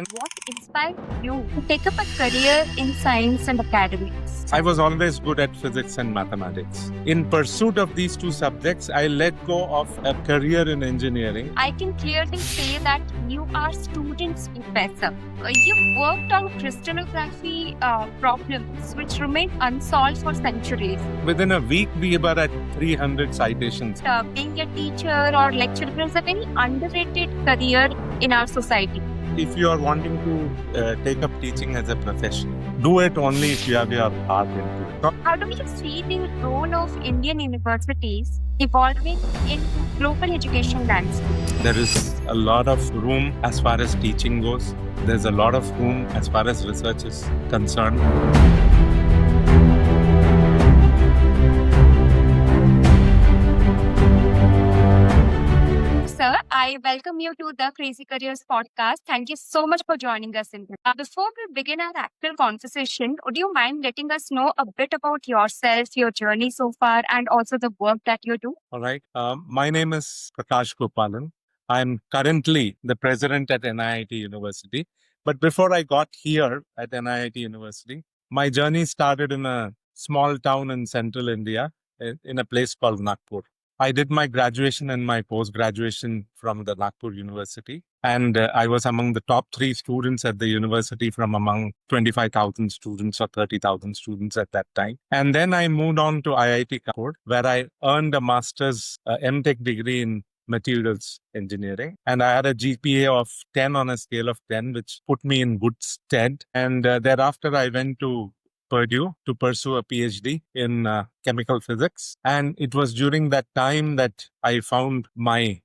What inspired you to take up a career in science and academics? I was always good at physics and mathematics. In pursuit of these two subjects, I let go of a career in engineering. I can clearly say that you are student's professor. You worked on crystallography problems which remain unsolved for centuries. Within a week, we were at 300 citations. Being a teacher or lecturer is a very underrated career in our society. If you are wanting to take up teaching as a profession, do it only if you have your heart into it. How do you see the role of Indian universities evolving in global education landscape? There is a lot of room as far as teaching goes. There's a lot of room as far as research is concerned. Sir, I welcome you to the Crazy Careers podcast. Thank you so much for joining us in this. Before we begin our actual conversation, would you mind letting us know a bit about yourself, your journey so far, and also the work that you do? All right. My name is Prakash Gopalan. I'm currently the president at NIIT University. But before I got here at NIIT University, my journey started in a small town in central India, in a place called Nagpur. I did my graduation and my post-graduation from the Nagpur University. And I was among the top 3 students at the university from among 25,000 students or 30,000 students at that time. And then I moved on to IIT Kanpur, where I earned a master's MTech degree in materials engineering. And I had a GPA of 10 on a scale of 10, which put me in good stead. And thereafter, I went to Purdue to pursue a PhD in chemical physics. And it was during that time that I found my,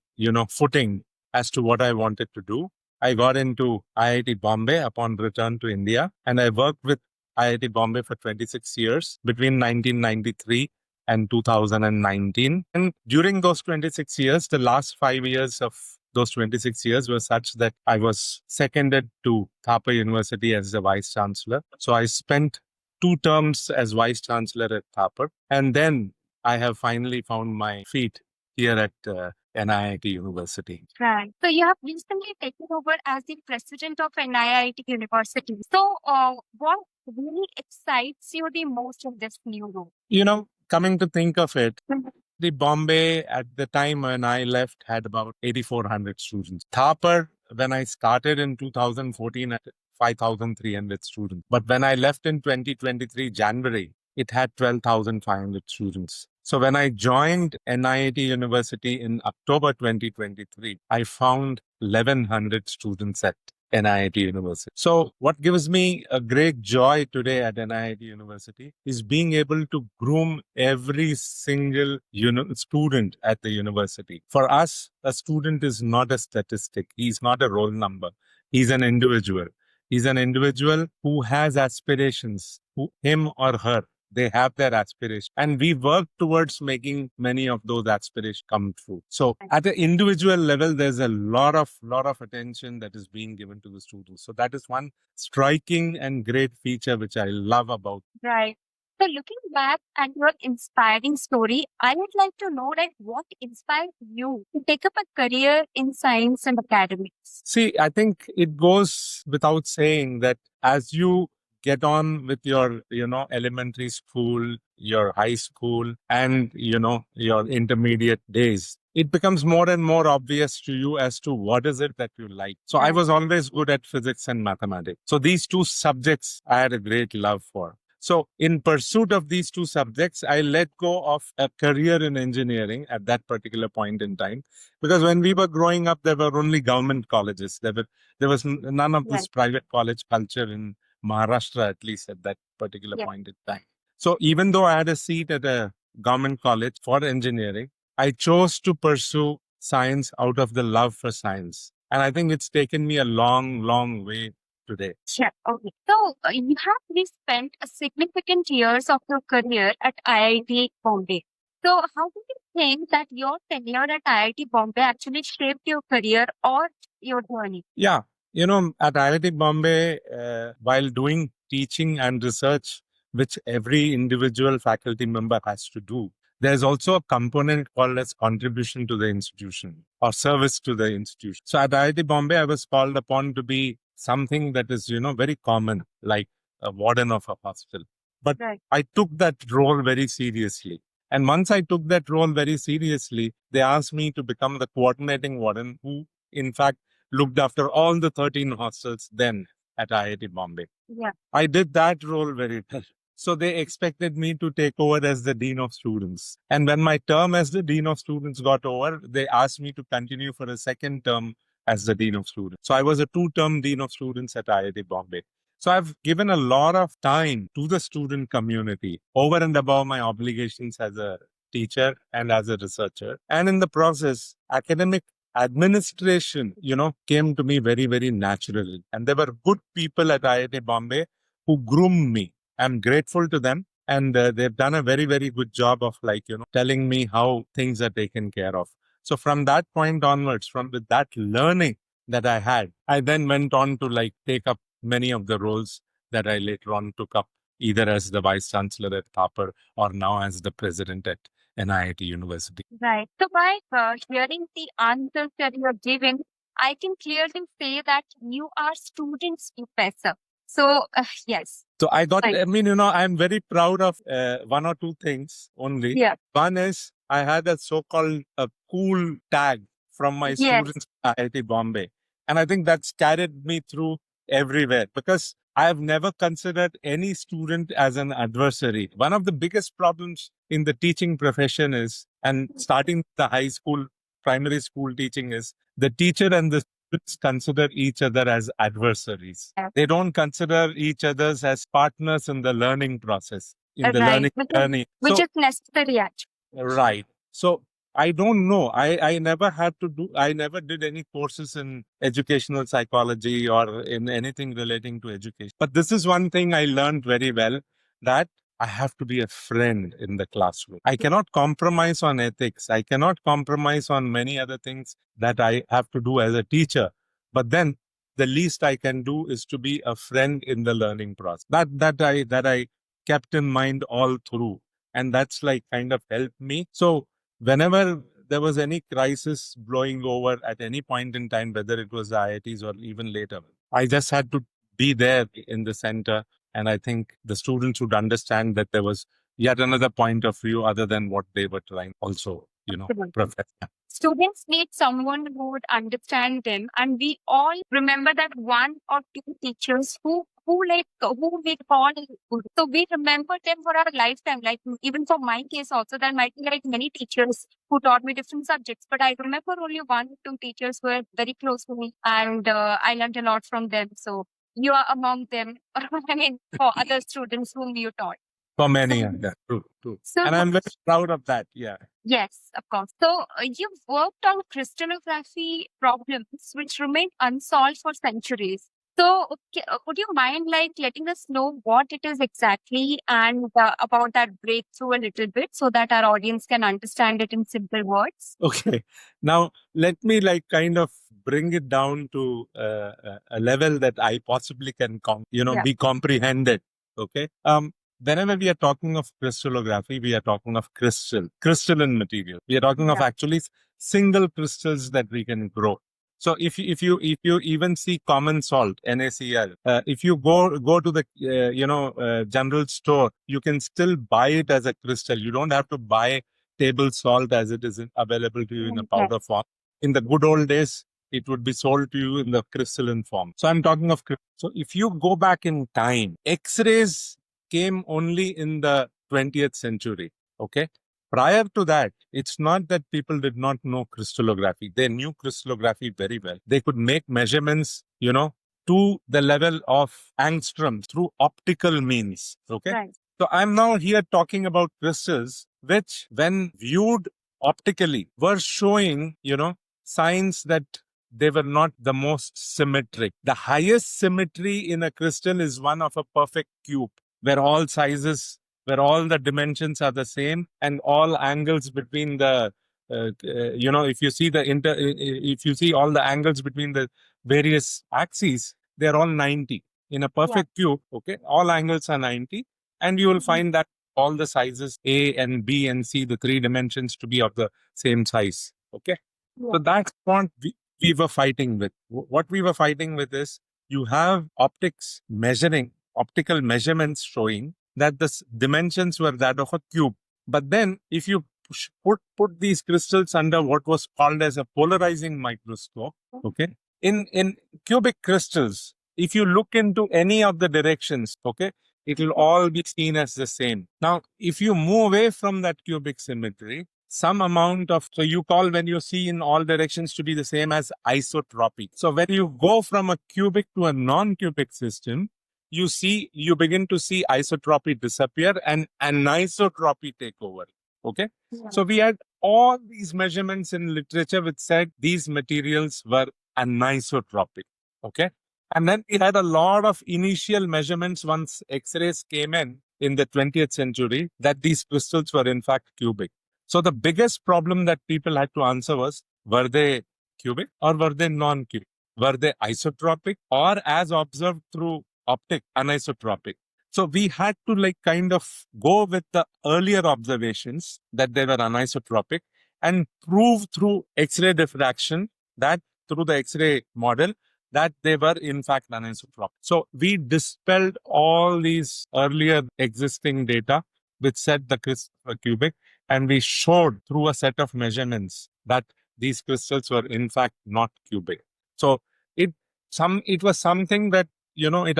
footing as to what I wanted to do. I got into IIT Bombay upon return to India, and I worked with IIT Bombay for 26 years between 1993 and 2019. And during those 26 years, the last 5 years of those 26 years were such that I was seconded to Thapar University as the Vice Chancellor. So I spent 2 terms as Vice Chancellor at Thapar. And then I have finally found my feet here at NIIT University. Right. So you have recently taken over as the president of NIIT University. So what really excites you the most in this new role? Coming to think of it, the Bombay at the time when I left had about 8,400 students. Thapar, when I started in 2014, at 5,300 students. But when I left in 2023 January, it had 12,500 students. So when I joined NIIT University in October 2023, I found 1,100 students at NIIT University. So what gives me a great joy today at NIIT University is being able to groom every single student at the university. For us, a student is not a statistic. He's not a roll number. He's an individual. He's an individual who has aspirations, him or her. They have their aspirations. And we work towards making many of those aspirations come true. So at the individual level, there's a lot of attention that is being given to the students. So that is one striking and great feature which I love about. Right. So looking back at your inspiring story, I would like to know what inspired you to take up a career in science and academics? See, I think it goes without saying that as you get on with your, elementary school, your high school, and, your intermediate days, it becomes more and more obvious to you as to what is it that you like. So I was always good at physics and mathematics. So these 2 subjects I had a great love for. So in pursuit of these 2 subjects, I let go of a career in engineering at that particular point in time. Because when we were growing up, there were only government colleges. There was none of this private college culture in Maharashtra, at least at that particular point in time. So even though I had a seat at a government college for engineering, I chose to pursue science out of the love for science. And I think it's taken me a long, long way today. Sure. Okay. So you have really spent a significant years of your career at IIT Bombay. So how do you think that your tenure at IIT Bombay actually shaped your career or your journey? Yeah. At IIT Bombay, while doing teaching and research, which every individual faculty member has to do, there's also a component called as contribution to the institution or service to the institution. So at IIT Bombay, I was called upon to be something that is, very common, like a warden of a hospital. But Right. I took that role very seriously. And once I took that role very seriously, they asked me to become the coordinating warden who, in fact, looked after all the 13 hostels then at IIT Bombay. Yeah. I did that role very well. So they expected me to take over as the Dean of Students. And when my term as the Dean of Students got over, they asked me to continue for a second term as the Dean of Students. So I was a two-term Dean of Students at IIT Bombay. So I've given a lot of time to the student community over and above my obligations as a teacher and as a researcher. And in the process, academic administration, came to me very, very naturally. And there were good people at IIT Bombay who groomed me. I'm grateful to them. And they've done a very, very good job of telling me how things are taken care of. So from that point onwards, from with that learning that I had, I then went on to take up many of the roles that I later on took up, either as the Vice Chancellor at Thapar or now as the President at NIIT University. Right. So by hearing the answers that you are giving, I can clearly say that you are students professor. So yes. So I got, Right. I mean, I'm very proud of one or two things only. Yeah. One is I had a so-called a cool tag from my Yes. students at IIT Bombay. And I think that's carried me through everywhere because I have never considered any student as an adversary. One of the biggest problems in the teaching profession is, and starting the high school, primary school teaching is, the teacher and the students consider each other as adversaries. Yeah. They don't consider each other as partners in the learning process, in the Right. learning journey. Which So, is necessary actually. right. So I don't know. I never had to do, I never did any courses in educational psychology or in anything relating to education. But this is one thing I learned very well, that I have to be a friend in the classroom. I cannot compromise on ethics. I cannot compromise on many other things that I have to do as a teacher. But then the least I can do is to be a friend in the learning process. That I kept in mind all through. And that's kind of helped me. So whenever there was any crisis blowing over at any point in time, whether it was the IITs or even later, I just had to be there in the center. And I think the students would understand that there was yet another point of view other than what they were trying also, Absolutely. profess. Students need someone who would understand them, and we all remember that one or two teachers who we call good. So we remember them for our lifetime. Like even for my case, also there might be many teachers who taught me different subjects, but I remember only one or two teachers who were very close to me, and I learned a lot from them. So you are among them. I mean, for other students whom you taught. For many, yeah, true. So And I'm very proud of that. Yeah. yes, of course. So you've worked on crystallography problems which remain unsolved for centuries. So would you mind letting us know what it is exactly and about that breakthrough a little bit so that our audience can understand it in simple words? Okay. Now, let me kind of bring it down to a level that I possibly can, Yeah. be comprehended. Okay. Whenever we are talking of crystallography, we are talking of crystalline material. We are talking of Yeah. actually single crystals that we can grow. So if you even see common salt, NaCl, if you go to the general store, you can still buy it as a crystal. You don't have to buy table salt as it is available to you in a powder Yes. form. In the good old days, it would be sold to you in the crystalline form. So I'm talking of so if you go back in time, X-rays came only in the 20th century. Okay. Prior to that, it's not that people did not know crystallography. They knew crystallography very well. They could make measurements, to the level of angstrom through optical means. Okay. Right. So I'm now here talking about crystals, which when viewed optically were showing, signs that they were not the most symmetric. The highest symmetry in a crystal is one of a perfect cube where all sizes, where all the dimensions are the same and all angles between the, if you see if you see all the angles between the various axes, they're all 90. In a perfect cube, okay, all angles are 90. And you will find that all the sizes A and B and C, the three dimensions, to be of the same size. Okay. So that's what we were fighting with. What we were fighting with is you have optical measurements showing that the dimensions were that of a cube. But then if you put these crystals under what was called as a polarizing microscope, okay, in cubic crystals, if you look into any of the directions, okay, it will all be seen as the same. Now, if you move away from that cubic symmetry, some amount of, so you call when you see in all directions to be the same as isotropy. So when you go from a cubic to a non-cubic system, you begin to see isotropy disappear and anisotropy take over. Okay. Yeah. So we had all these measurements in literature which said these materials were anisotropic. Okay. And then we had a lot of initial measurements once X-rays came in the 20th century that these crystals were in fact cubic. So the biggest problem that people had to answer was, were they cubic or were they non-cubic? Were they isotropic or as observed through optic, anisotropic? So we had to like kind of go with the earlier observations that they were anisotropic and prove through X-ray diffraction that through the X-ray model that they were in fact anisotropic. So we dispelled all these earlier existing data which said the crystals were cubic, and we showed through a set of measurements that these crystals were in fact not cubic. So it was something that, you know, it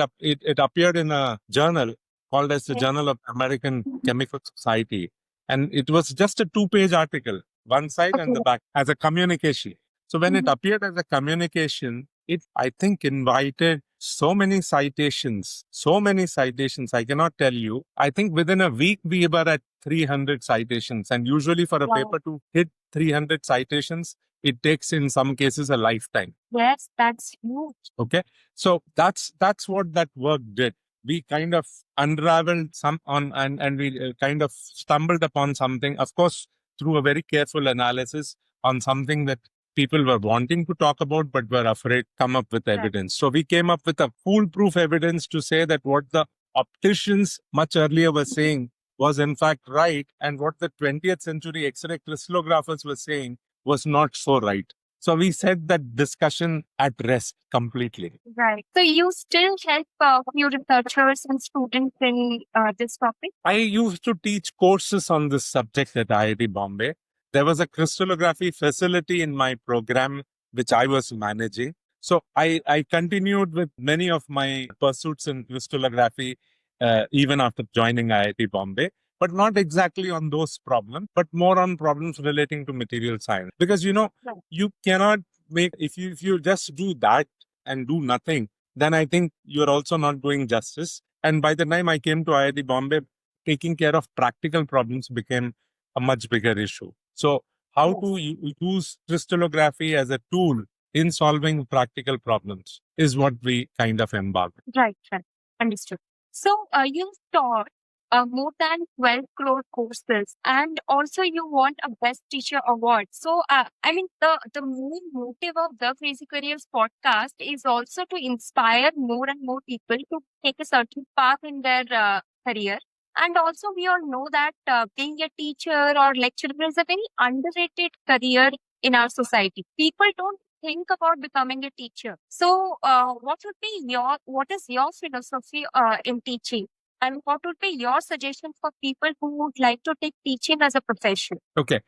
appeared in a journal called as the Journal of American Chemical Society, and it was just a 2-page article, one side and the back, as a communication. So when it appeared as a communication, it, I think, invited so many citations, I cannot tell you. I think within a week, we were at 300 citations. And usually for a paper to hit 300 citations, it takes in some cases a lifetime. Yes, that's huge. Okay. So that's what that work did. We kind of unraveled some on, and we kind of stumbled upon something, of course, through a very careful analysis on something that people were wanting to talk about, but were afraid to come up with evidence. So we came up with a foolproof evidence to say that what the opticians much earlier were saying was in fact right, and what the 20th century X-ray crystallographers were saying was not so right. So we set that discussion at rest completely. Right. So you still help few researchers and students in this topic? I used to teach courses on this subject at IIT Bombay. There was a crystallography facility in my program, which I was managing. So I continued with many of my pursuits in crystallography, even after joining IIT Bombay, but not exactly on those problems, but more on problems relating to material science. Because, you know, you cannot make, if you just do that and do nothing, then I think you're also not doing justice. And by the time I came to IIT Bombay, taking care of practical problems became a much bigger issue. So how to use crystallography as a tool in solving practical problems is what we kind of embarked. Right. Understood. So you taught more than 12 crore courses, and also you won a Best Teacher Award. So, I mean, the main motive of the Crazy Careers podcast is also to inspire more and more people to take a certain path in their career. And also, we all know that being a teacher or lecturer is a very underrated career in our society. People don't think about becoming a teacher. So, what is your philosophy in teaching? And what would be your suggestion for people who would like to take teaching as a profession? Okay.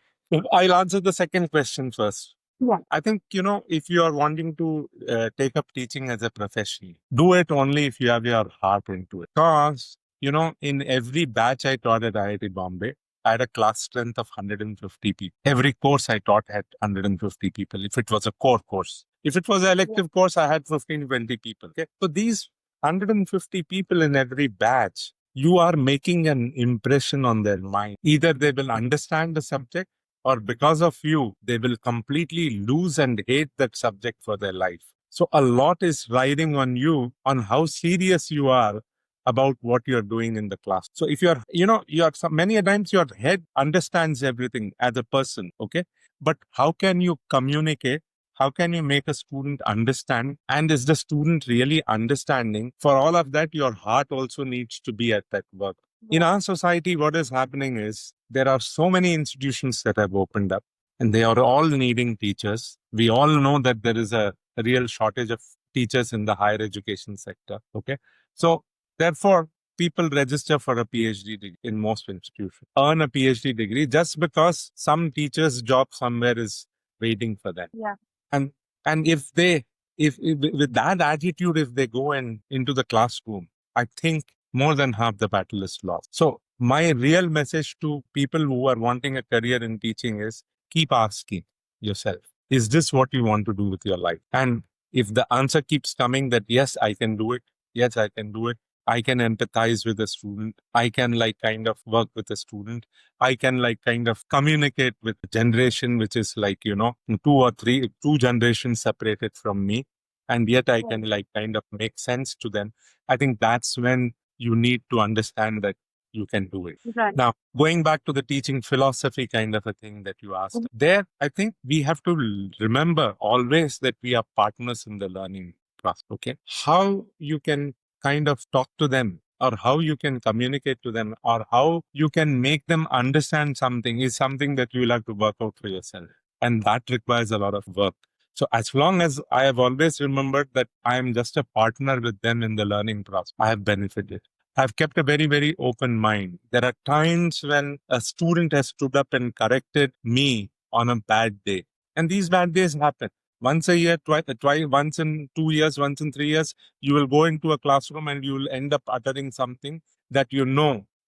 I'll answer the second question first. Yeah. I think, you know, if you are wanting to take up teaching as a profession, do it only if you have your heart into it. Because, you know, in every batch I taught at IIT Bombay, I had a class strength of 150 people. Every course I taught had 150 people, if it was a core course. If it was an elective course, I had 15, 20 people. Okay. So these 150 people in every batch, you are making an impression on their mind. Either they will understand the subject, or because of you, they will completely lose and hate that subject for their life. So a lot is riding on you, on how serious you are about what you're doing in the class. So if you're, you know, many a times your head understands everything as a person, okay? But how can you communicate? How can you make a student understand? And is the student really understanding? For all of that, your heart also needs to be at that work. In our society, what is happening is there are so many institutions that have opened up, and they are all needing teachers. We all know that there is a real shortage of teachers in the higher education sector. Okay. So therefore, people register for a PhD degree in most institutions, earn a PhD degree just because some teacher's job somewhere is waiting for them. Yeah. And if they if with that attitude, if they go and into the classroom, I think more than half the battle is lost. So my real message to people who are wanting a career in teaching is keep asking yourself, is this what you want to do with your life? And if the answer keeps coming that yes, I can do it, yes, I can do it, I can empathize with a student, I can like kind of work with a student, I can like kind of communicate with a generation which is like, two generations separated from me. And yet I can like kind of make sense to them. I think that's when you need to understand that you can do it. Right. Now, going back to the teaching philosophy kind of a thing that you asked, there, I think we have to remember always that we are partners in the learning process. Okay. How you can kind of talk to them, or how you can communicate to them, or how you can make them understand something is something that you will have to work out for yourself. And that requires a lot of work. So as long as I have always remembered that I am just a partner with them in the learning process, I have benefited. I've kept a very, very open mind. There are times when a student has stood up and corrected me on a bad day. And these bad days happen. Once a year, twice, once in 2 years, once in 3 years, you will go into a classroom and you will end up uttering something that you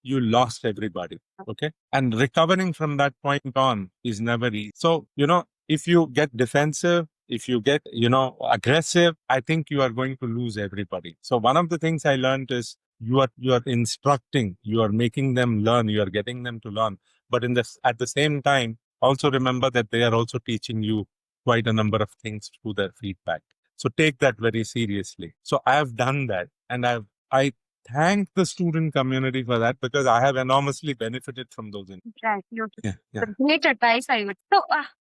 lost everybody. Okay. And recovering from that point on is never easy. So, if you get defensive, if you get, aggressive, I think you are going to lose everybody. So one of the things I learned is you are instructing, you are making them learn, you are getting them to learn. But at the same time, also remember that they are also teaching you quite a number of things through their feedback. So take that very seriously. So I have done that, and I thank the student community for that, because I have enormously benefited from those. Right. You Yeah. great advice, I would. So,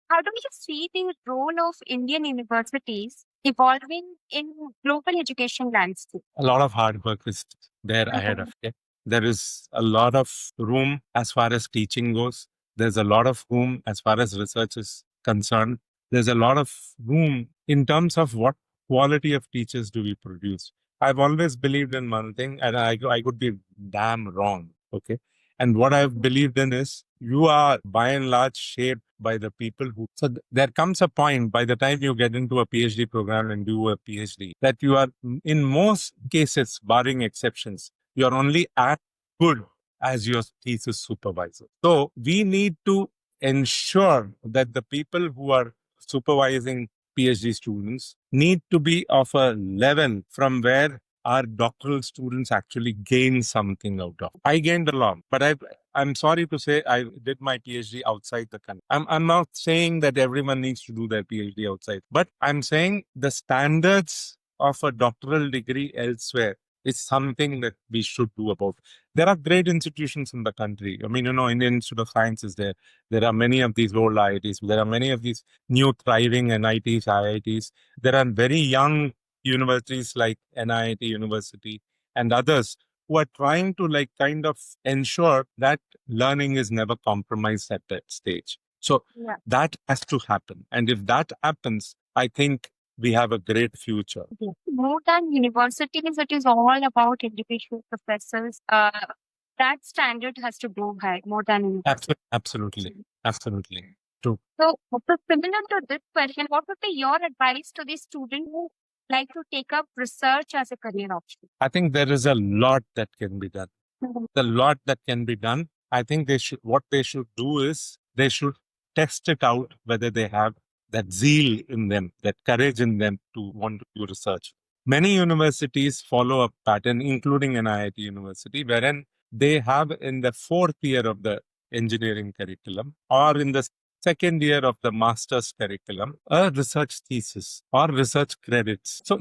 how do you see the role of Indian universities evolving in global education landscape? A lot of hard work is there ahead of it. There is a lot of room as far as teaching goes. There's a lot of room as far as research is concerned. There's a lot of room in terms of what quality of teachers do we produce. I've always believed in one thing, and I could be damn wrong. Okay. And what I've believed in is you are by and large shaped by the people who. So there comes a point by the time you get into a PhD program and do a PhD that you are, in most cases, barring exceptions, you are only as good as your thesis supervisor. So we need to ensure that the people who are supervising PhD students need to be of a level from where our doctoral students actually gain something out of. I gained a lot, but I'm sorry to say I did my PhD outside the country. I'm not saying that everyone needs to do their PhD outside, but I'm saying the standards of a doctoral degree elsewhere is something that we should do about. There are great institutions in the country. I mean, Indian Institute of Science is there. There are many of these old IITs. There are many of these new thriving NITs, IITs. There are very young universities like NIIT University and others who are trying to like kind of ensure that learning is never compromised at that stage. So that has to happen. And if that happens, I think we have a great future. More than universities, it is all about individual professors. That standard has to go high more than universities. Absolutely. True. So, similar to this question, what would be your advice to the student who like to take up research as a career option? I think there is a lot that can be done. The lot that can be done. I think what they should do is they should test it out whether they have that zeal in them, that courage in them to want to do research. Many universities follow a pattern, including NIIT University, wherein they have in the fourth year of the engineering curriculum or in the second year of the master's curriculum, a research thesis or research credits. So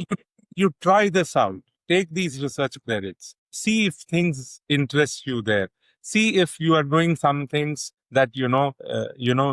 you try this out, take these research credits, see if things interest you there. See if you are doing some things that,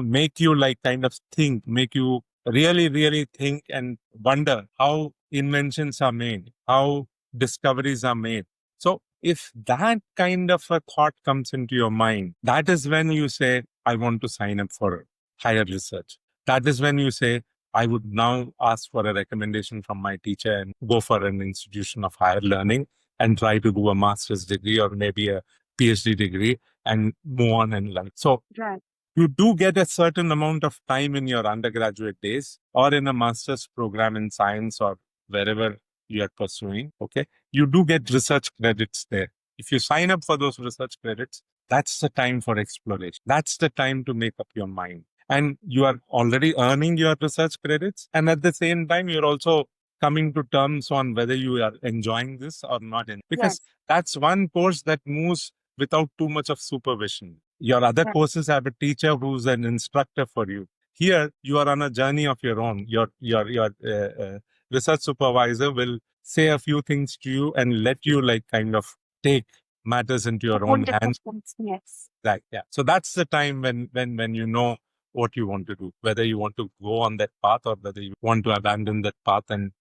make you like kind of think, make you really, really think and wonder how inventions are made, how discoveries are made. So if that kind of a thought comes into your mind, that is when you say, I want to sign up for higher research. That is when you say, I would now ask for a recommendation from my teacher and go for an institution of higher learning and try to do a master's degree or maybe a PhD degree and move on and learn. So Right. you do get a certain amount of time in your undergraduate days or in a master's program in science or wherever you are pursuing. Okay. You do get research credits there. If you sign up for those research credits, that's the time for exploration. That's the time to make up your mind. And you are already earning your research credits. And at the same time, you're also coming to terms on whether you are enjoying this or not. Because Yes. that's one course that moves without too much of supervision. Your other Right. courses have a teacher who's an instructor for you. Here, you are on a journey of your own. Your research supervisor will say a few things to you and let you like kind of take matters into your Own own hands. decisions. Yes. Right. Yeah. So that's the time when you know what you want to do, whether you want to go on that path or whether you want to abandon that path and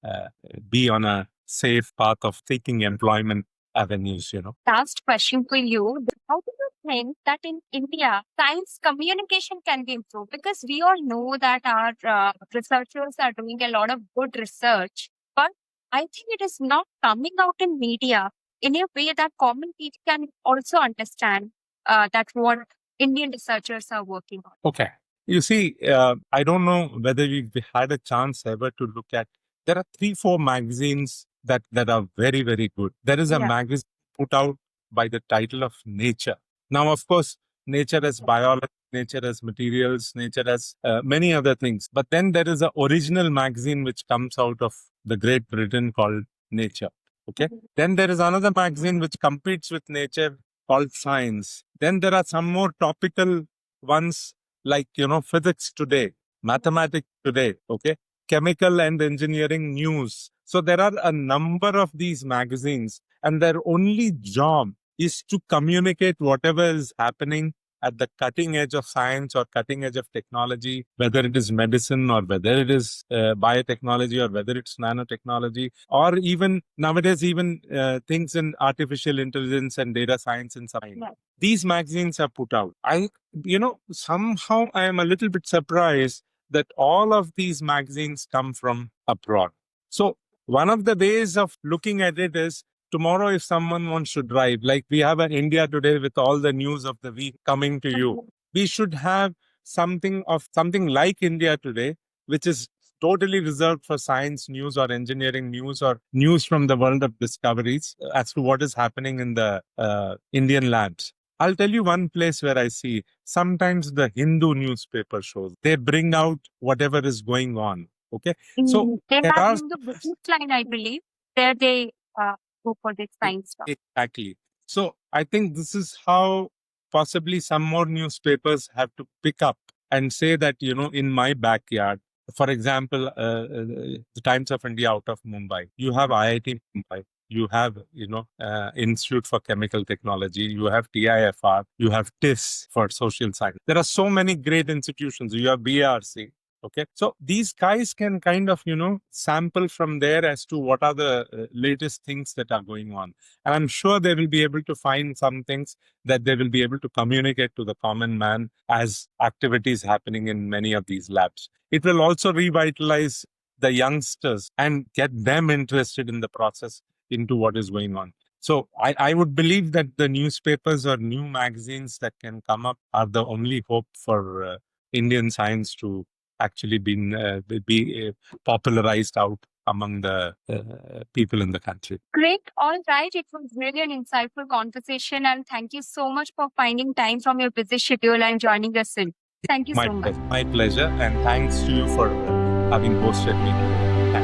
be on a safe path of seeking employment avenues. Last question for you. How do you think that in India, science communication can be improved? Because we all know that our researchers are doing a lot of good research, but I think it is not coming out in media in a way that common people can also understand that what Indian researchers are working on. Okay. You see, I don't know whether we had a chance ever to look at. There are 3, 4 magazines that are very, very good. There is a Yeah. magazine put out by the title of Nature. Now, of course, Nature has biology, Nature has materials, Nature has many other things. But then there is an original magazine which comes out of the Great Britain called Nature. Okay. Then there is another magazine which competes with Nature called Science. Then there are some more topical ones like physics today, mathematics today, okay, chemical and engineering news. So there are a number of these magazines and their only job is to communicate whatever is happening at the cutting edge of science or cutting edge of technology, whether it is medicine or whether it is biotechnology or whether it's nanotechnology or even nowadays even things in artificial intelligence and data science and science. Yeah. These magazines are put out. Somehow I am a little bit surprised that all of these magazines come from abroad. So one of the ways of looking at it is tomorrow, if someone wants to drive, like we have an India Today with all the news of the week coming to you, we should have something like India Today, which is totally reserved for science news or engineering news or news from the world of discoveries as to what is happening in the Indian labs. I'll tell you one place where I see sometimes the Hindu newspaper shows, they bring out whatever is going on. Okay. So They there have are in the business line, I believe, where they go for this science stuff. exactly. So I think this is how possibly some more newspapers have to pick up and say that, in my backyard, for example, the Times of India out of Mumbai, you have IIT Mumbai, you have, Institute for Chemical Technology, you have TIFR, you have TIS for social science. There are so many great institutions. You have BRC. Okay. So these guys can kind of, sample from there as to what are the latest things that are going on. And I'm sure they will be able to find some things that they will be able to communicate to the common man as activities happening in many of these labs. It will also revitalize the youngsters and get them interested in the process into what is going on. So I would believe that the newspapers or new magazines that can come up are the only hope for Indian science to actually be popularized out among the people in the country. Great. All right. It was really an insightful conversation. And thank you so much for finding time from your busy schedule and joining us in. Thank you so much. My pleasure. And thanks to you for having hosted me today. Thanks.